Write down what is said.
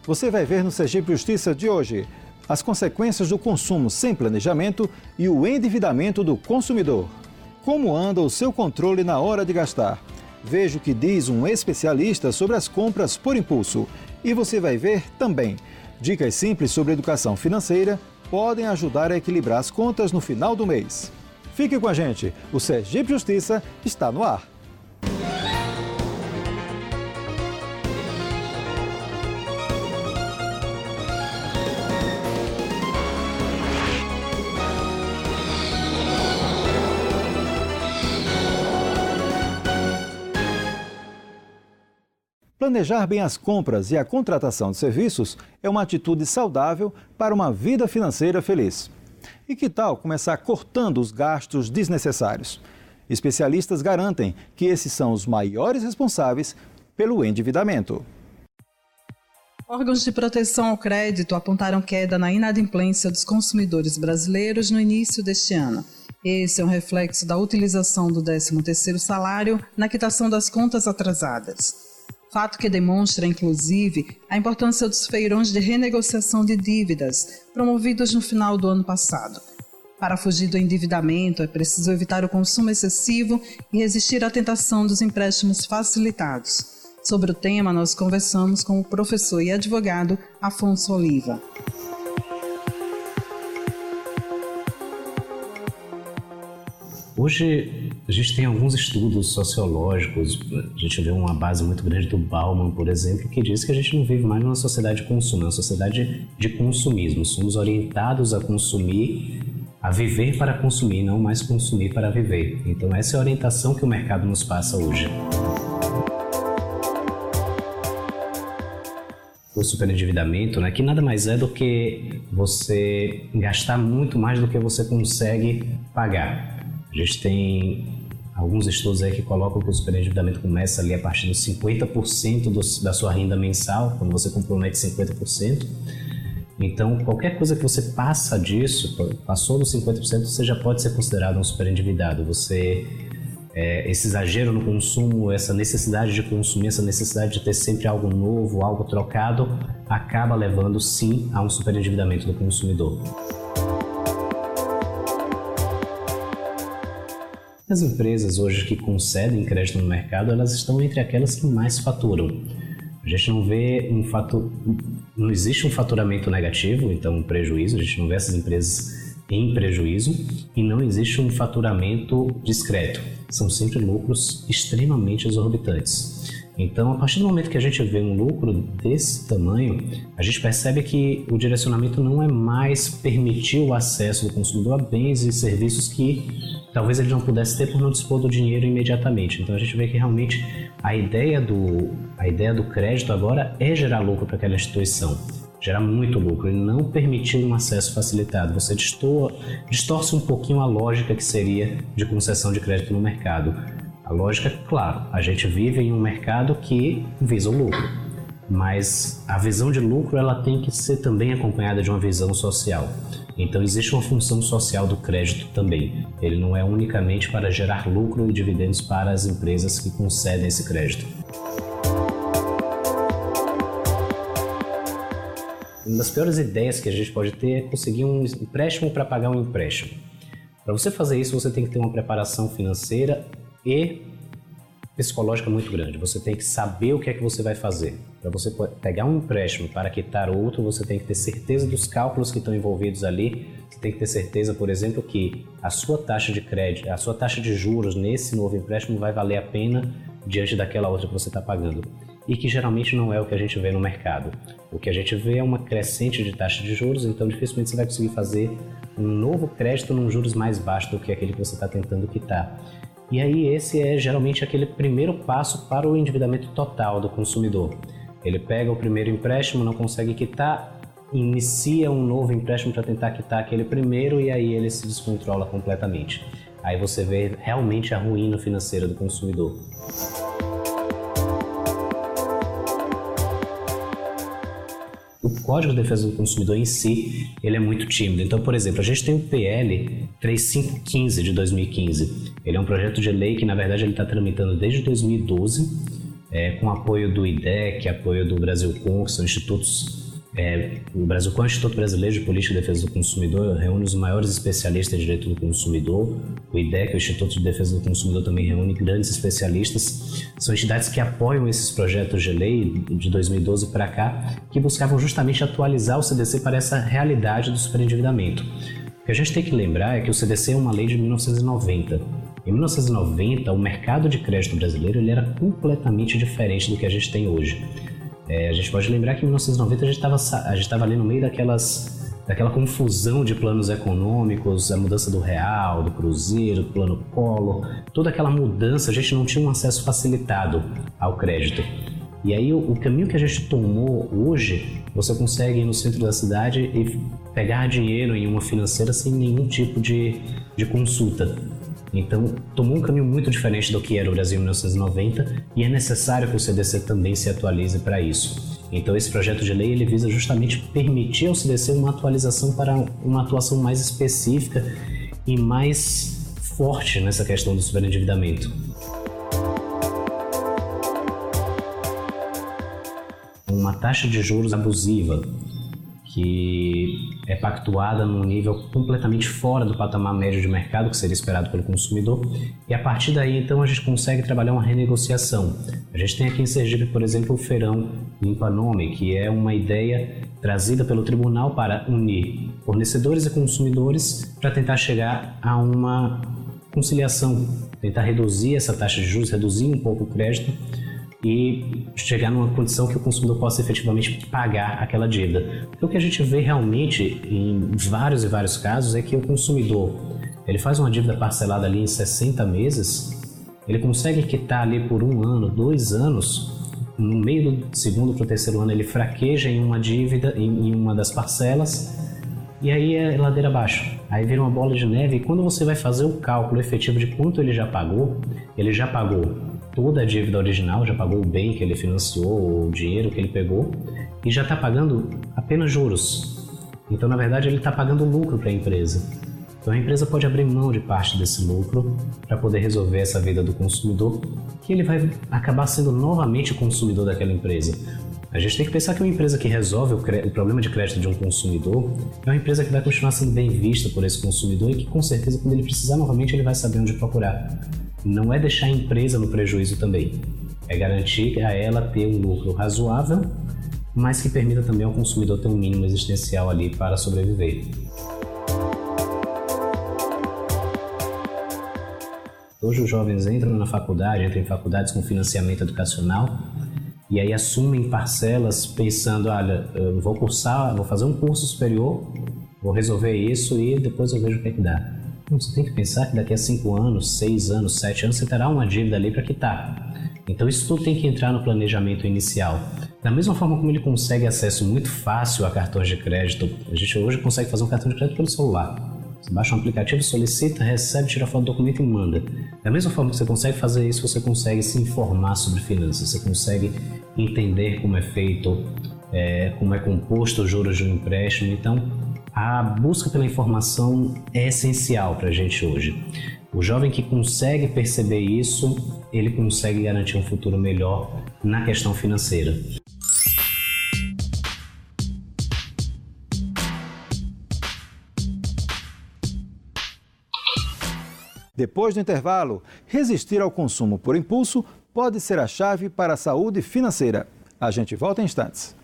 Você vai ver no Sergipe Justiça de hoje as consequências do consumo sem planejamento e o endividamento do consumidor. Como anda o seu controle na hora de gastar? Veja o que diz um especialista sobre as compras por impulso. E você vai ver também dicas simples sobre educação financeira podem ajudar a equilibrar as contas no final do mês. Fique com a gente, o Sergipe Justiça está no ar. Planejar bem as compras e a contratação de serviços é uma atitude saudável para uma vida financeira feliz. E que tal começar cortando os gastos desnecessários? Especialistas garantem que esses são os maiores responsáveis pelo endividamento. Órgãos de proteção ao crédito apontaram queda na inadimplência dos consumidores brasileiros no início deste ano. Esse é um reflexo da utilização do 13º salário na quitação das contas atrasadas. Fato que demonstra, inclusive, a importância dos feirões de renegociação de dívidas promovidos no final do ano passado. Para fugir do endividamento, é preciso evitar o consumo excessivo e resistir à tentação dos empréstimos facilitados. Sobre o tema, nós conversamos com o professor e advogado Afonso Oliva. Hoje a gente tem alguns estudos sociológicos, a gente vê uma base muito grande do Bauman, por exemplo, que diz que a gente não vive mais numa sociedade de consumo, é uma sociedade de consumismo. Somos orientados a consumir, a viver para consumir, não mais consumir para viver. Então essa é a orientação que o mercado nos passa hoje. O superendividamento, que nada mais é do que você gastar muito mais do que você consegue pagar. A gente tem alguns estudos aí que colocam que o superendividamento começa ali a partir dos 50% da sua renda mensal, quando você compromete 50%. Então, qualquer coisa que você passa disso, passou dos 50%, você já pode ser considerado um superendividado. Esse exagero no consumo, essa necessidade de consumir, essa necessidade de ter sempre algo novo, algo trocado, acaba levando sim a um superendividamento do consumidor. As empresas hoje que concedem crédito no mercado, elas estão entre aquelas que mais faturam. A gente não vê não existe um faturamento negativo, então um prejuízo, a gente não vê essas empresas em prejuízo e não existe um faturamento discreto. São sempre lucros extremamente exorbitantes. Então, a partir do momento que a gente vê um lucro desse tamanho, a gente percebe que o direcionamento não é mais permitir o acesso do consumidor a bens e serviços que talvez ele não pudesse ter por não dispor do dinheiro imediatamente. Então, a gente vê que realmente a ideia do crédito agora é gerar lucro para aquela instituição, gerar muito lucro e não permitir um acesso facilitado. Você distorce um pouquinho a lógica que seria de concessão de crédito no mercado. A lógica, claro, a gente vive em um mercado que visa o lucro, mas a visão de lucro ela tem que ser também acompanhada de uma visão social. Então existe uma função social do crédito também. Ele não é unicamente para gerar lucro e dividendos para as empresas que concedem esse crédito. Uma das piores ideias que a gente pode ter é conseguir um empréstimo para pagar um empréstimo. Para você fazer isso, você tem que ter uma preparação financeira e psicológica muito grande. Você tem que saber o que é que você vai fazer. Para você pegar um empréstimo para quitar outro, você tem que ter certeza dos cálculos que estão envolvidos ali. Você tem que ter certeza, por exemplo, que a sua taxa de crédito, a sua taxa de juros nesse novo empréstimo vai valer a pena diante daquela outra que você está pagando. E que geralmente não é o que a gente vê no mercado. O que a gente vê é uma crescente de taxa de juros, então dificilmente você vai conseguir fazer um novo crédito num juros mais baixo do que aquele que você está tentando quitar. E aí esse é geralmente aquele primeiro passo para o endividamento total do consumidor. Ele pega o primeiro empréstimo, não consegue quitar, inicia um novo empréstimo para tentar quitar aquele primeiro e aí ele se descontrola completamente. Aí você vê realmente a ruína financeira do consumidor. O Código de Defesa do Consumidor em si, ele é muito tímido. Então, por exemplo, a gente tem o PL 3515 de 2015. Ele é um projeto de lei que, na verdade, ele está tramitando desde 2012. com apoio do IDEC, apoio do Brasilcom, que são institutos. O Brasilcom é o Instituto Brasileiro de Política e Defesa do Consumidor, reúne os maiores especialistas em direito do consumidor. O IDEC, o Instituto de Defesa do Consumidor, também reúne grandes especialistas. São entidades que apoiam esses projetos de lei de 2012 para cá, que buscavam justamente atualizar o CDC para essa realidade do superendividamento. O que a gente tem que lembrar é que o CDC é uma lei de 1990. Em 1990, o mercado de crédito brasileiro ele era completamente diferente do que a gente tem hoje. A gente pode lembrar que em 1990 a gente estava ali no meio daquela confusão de planos econômicos, a mudança do real, do cruzeiro, do plano Collor, toda aquela mudança, a gente não tinha um acesso facilitado ao crédito. E aí o caminho que a gente tomou hoje, você consegue ir no centro da cidade e pegar dinheiro em uma financeira sem nenhum tipo de consulta. Então, tomou um caminho muito diferente do que era o Brasil em 1990 e é necessário que o CDC também se atualize para isso. Então, esse projeto de lei ele visa justamente permitir ao CDC uma atualização para uma atuação mais específica e mais forte nessa questão do superendividamento. Uma taxa de juros abusiva, que é pactuada num nível completamente fora do patamar médio de mercado que seria esperado pelo consumidor, e a partir daí então a gente consegue trabalhar uma renegociação. A gente tem aqui em Sergipe, por exemplo, o Feirão Limpa Nome, que é uma ideia trazida pelo tribunal para unir fornecedores e consumidores para tentar chegar a uma conciliação, tentar reduzir essa taxa de juros, reduzir um pouco o crédito e chegar numa condição que o consumidor possa efetivamente pagar aquela dívida. Porque o que a gente vê realmente em vários e vários casos é que o consumidor ele faz uma dívida parcelada ali em 60 meses, ele consegue quitar ali por 1 ano, 2 anos, no meio do segundo para o terceiro ano ele fraqueja em uma dívida, em uma das parcelas, e aí é ladeira abaixo. Aí vira uma bola de neve e quando você vai fazer o cálculo efetivo de quanto ele já pagou toda a dívida original, já pagou o bem que ele financiou, o dinheiro que ele pegou e já está pagando apenas juros. Então, na verdade, ele está pagando lucro para a empresa. Então, a empresa pode abrir mão de parte desse lucro para poder resolver essa vida do consumidor, que ele vai acabar sendo novamente o consumidor daquela empresa. A gente tem que pensar que uma empresa que resolve o problema de crédito de um consumidor é uma empresa que vai continuar sendo bem vista por esse consumidor e que, com certeza, quando ele precisar novamente, ele vai saber onde procurar. Não é deixar a empresa no prejuízo também, é garantir a ela ter um lucro razoável, mas que permita também ao consumidor ter um mínimo existencial ali para sobreviver. Hoje os jovens entram em faculdades com financiamento educacional e aí assumem parcelas pensando, olha, eu vou fazer um curso superior, vou resolver isso e depois eu vejo o que é que dá. Então, você tem que pensar que daqui a 5 anos, 6 anos, 7 anos, você terá uma dívida ali para quitar. Então, isso tudo tem que entrar no planejamento inicial. Da mesma forma como ele consegue acesso muito fácil a cartões de crédito, a gente hoje consegue fazer um cartão de crédito pelo celular. Você baixa um aplicativo, solicita, recebe, tira foto do documento e manda. Da mesma forma que você consegue fazer isso, você consegue se informar sobre finanças, você consegue entender como é feito, como é composto os juros de um empréstimo. Então, a busca pela informação é essencial para a gente hoje. O jovem que consegue perceber isso, ele consegue garantir um futuro melhor na questão financeira. Depois do intervalo, resistir ao consumo por impulso pode ser a chave para a saúde financeira. A gente volta em instantes.